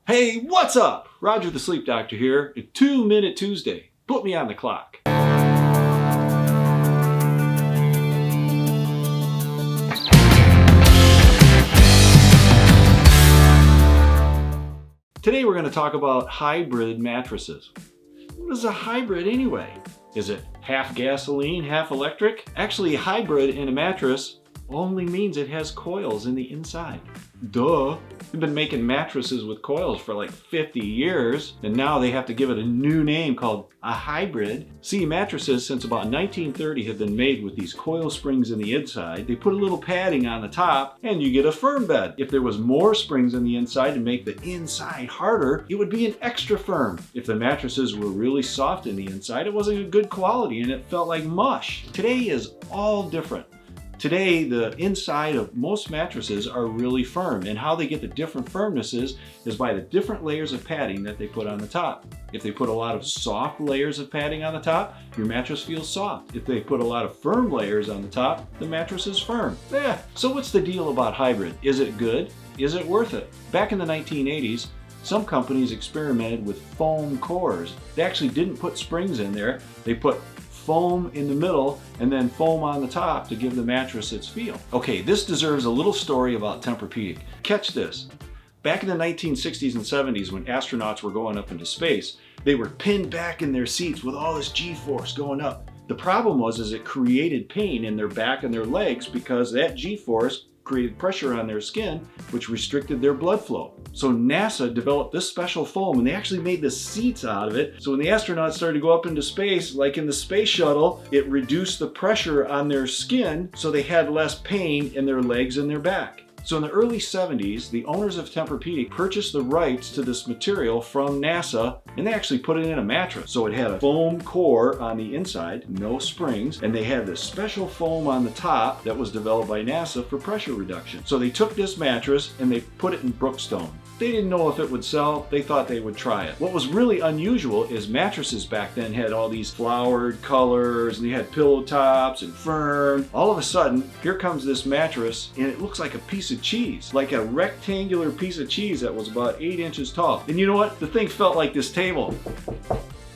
Hey, what's up? Roger the Sleep Doctor here. A 2-Minute Tuesday. Put me on the clock. Today we're going to talk about hybrid mattresses. What is a hybrid anyway? Is it half gasoline, half electric? Actually, hybrid in a mattress only means it has coils in the inside. Duh! We've been making mattresses with coils for like 50 years, and now they have to give it a new name called a hybrid. See, mattresses since about 1930 have been made with these coil springs in the inside. They put a little padding on the top, and you get a firm bed. If there was more springs in the inside to make the inside harder, it would be an extra firm. If the mattresses were really soft in the inside, it wasn't a good quality and it felt like mush. Today is all different. Today, the inside of most mattresses are really firm, and how they get the different firmnesses is by the different layers of padding that they put on the top. If they put a lot of soft layers of padding on the top, your mattress feels soft. If they put a lot of firm layers on the top, the mattress is firm. So what's the deal about hybrid? Is it good? Is it worth it? Back in the 1980s, some companies experimented with foam cores. They actually didn't put springs in there. They put foam in the middle and then foam on the top to give the mattress its feel. Okay, this deserves a little story about Tempur-Pedic. Catch this. Back in the 1960s and 70s, when astronauts were going up into space, they were pinned back in their seats with all this G-force going up. The problem was it created pain in their back and their legs because that G-force created pressure on their skin, which restricted their blood flow. So NASA developed this special foam, and they actually made the seats out of it. So when the astronauts started to go up into space, like in the space shuttle, it reduced the pressure on their skin so they had less pain in their legs and their back. So in the early 70s, the owners of Tempur-Pedic purchased the rights to this material from NASA, and they actually put it in a mattress. So it had a foam core on the inside, no springs, and they had this special foam on the top that was developed by NASA for pressure reduction. So they took this mattress and they put it in Brookstone. They didn't know if it would sell, they thought they would try it. What was really unusual is mattresses back then had all these flowered colors, and they had pillow tops and firm. All of a sudden, here comes this mattress, and it looks like a piece of cheese, like a rectangular piece of cheese that was about 8 inches tall. And you know what? The thing felt like this table.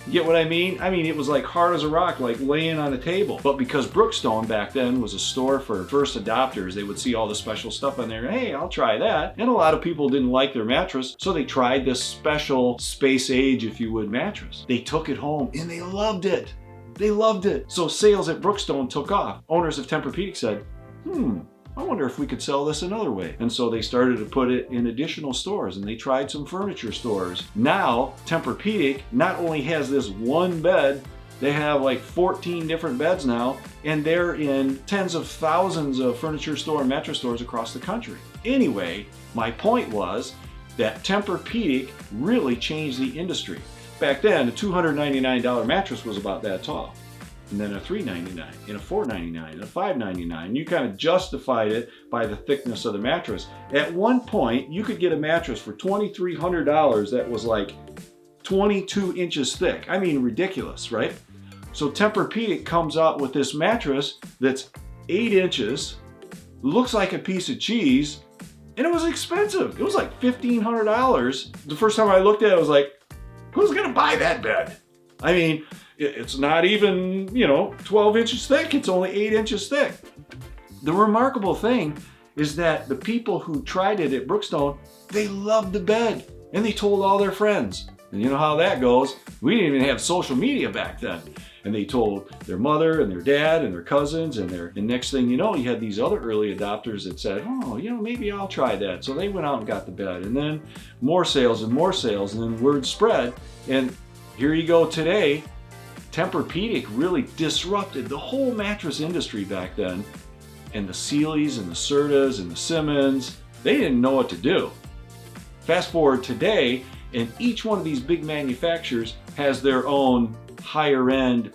You get what I mean? I mean, it was like hard as a rock, like laying on a table. But because Brookstone back then was a store for first adopters, they would see all the special stuff on there. Hey, I'll try that. And a lot of people didn't like their mattress, so they tried this special space age, if you would, mattress. They took it home and they loved it. They loved it. So sales at Brookstone took off. Owners of Tempur-Pedic said, I wonder if we could sell this another way. And so they started to put it in additional stores, and they tried some furniture stores. Now, Tempur-Pedic not only has this one bed, they have like 14 different beds now, and they're in tens of thousands of furniture store and mattress stores across the country. Anyway, my point was that Tempur-Pedic really changed the industry. Back then, a $299 mattress was about that tall. And then a $399, and a $499, and a $599. You kind of justified it by the thickness of the mattress. At one point, you could get a mattress for $2,300 that was like 22 inches thick. I mean, ridiculous, right? So Tempur-Pedic comes out with this mattress that's 8 inches, looks like a piece of cheese, and it was expensive. It was like $1,500. The first time I looked at it, I was like, who's gonna buy that bed? I mean, it's not even, 12 inches thick. It's only 8 inches thick. The remarkable thing is that the people who tried it at Brookstone, they loved the bed, and they told all their friends. And you know how that goes. We didn't even have social media back then. And they told their mother and their dad and their cousins, and next thing you know, you had these other early adopters that said, maybe I'll try that. So they went out and got the bed, and then more sales, and then word spread. And here you go today. Tempur-Pedic really disrupted the whole mattress industry back then. And the Sealys and the Sertas and the Simmons, they didn't know what to do. Fast forward today, and each one of these big manufacturers has their own higher end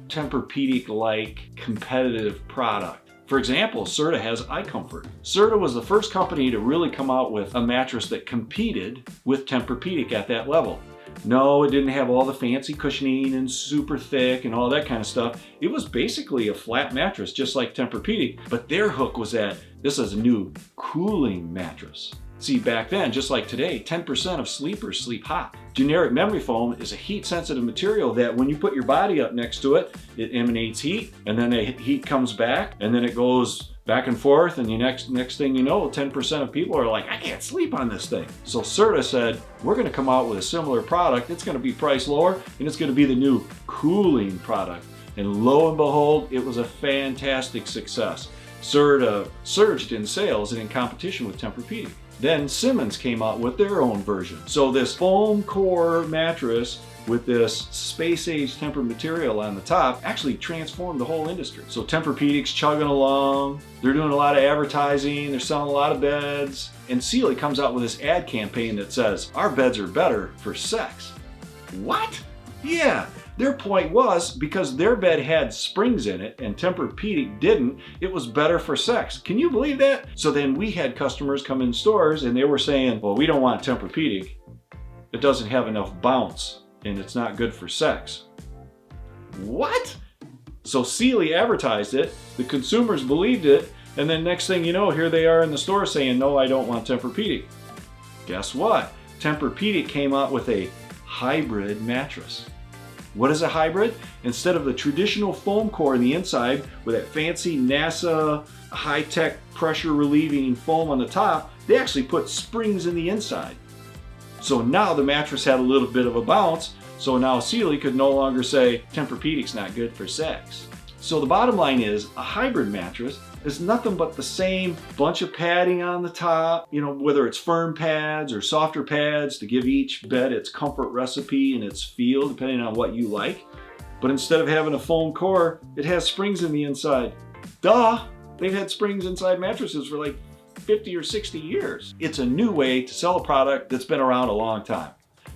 Tempur-Pedic-like competitive product. For example, Serta has iComfort. Serta was the first company to really come out with a mattress that competed with Tempur-Pedic at that level. No, it didn't have all the fancy cushioning and super thick and all that kind of stuff. It was basically a flat mattress, just like Tempur-Pedic, but their hook was that this is a new cooling mattress. See, back then, just like today, 10% of sleepers sleep hot. Generic memory foam is a heat-sensitive material that when you put your body up next to it, it emanates heat, and then the heat comes back, and then it goes back and forth, and the next thing you know, 10% of people are like, I can't sleep on this thing. So Serta said, we're gonna come out with a similar product. It's gonna be priced lower, and it's gonna be the new cooling product. And lo and behold, it was a fantastic success. Serta surged in sales and in competition with Tempur-Pedic. Then Simmons came out with their own version. So this foam core mattress with this space-age Tempur material on the top actually transformed the whole industry. So Tempur-Pedic's chugging along, they're doing a lot of advertising, they're selling a lot of beds, and Sealy comes out with this ad campaign that says, our beds are better for sex. What? Yeah, their point was because their bed had springs in it and Tempur-Pedic didn't, it was better for sex. Can you believe that? So then we had customers come in stores and they were saying, well, we don't want Tempur-Pedic. It doesn't have enough bounce and it's not good for sex. What? So Sealy advertised it, the consumers believed it, and then next thing you know, here they are in the store saying, no, I don't want Tempur-Pedic. Guess what? Tempur-Pedic came out with a hybrid mattress. What is a hybrid? Instead of the traditional foam core in the inside with that fancy NASA high-tech pressure relieving foam on the top, they actually put springs in the inside. So now the mattress had a little bit of a bounce, so now Sealy could no longer say Tempur-Pedic's not good for sex. So the bottom line is a hybrid mattress is nothing but the same bunch of padding on the top, you know, whether it's firm pads or softer pads to give each bed its comfort recipe and its feel depending on what you like. But instead of having a foam core, it has springs in the inside. Duh! They've had springs inside mattresses for like 50 or 60 years. It's a new way to sell a product that's been around a long time.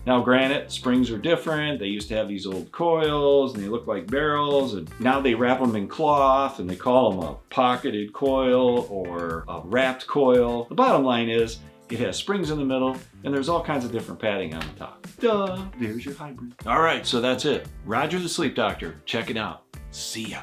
Now granted, springs are different. They used to have these old coils and they look like barrels, and now they wrap them in cloth and they call them a pocketed coil or a wrapped coil. The bottom line is it has springs in the middle and there's all kinds of different padding on the top. Duh, there's your hybrid. All right, so that's it. Roger the Sleep Doctor. Check it out. See ya.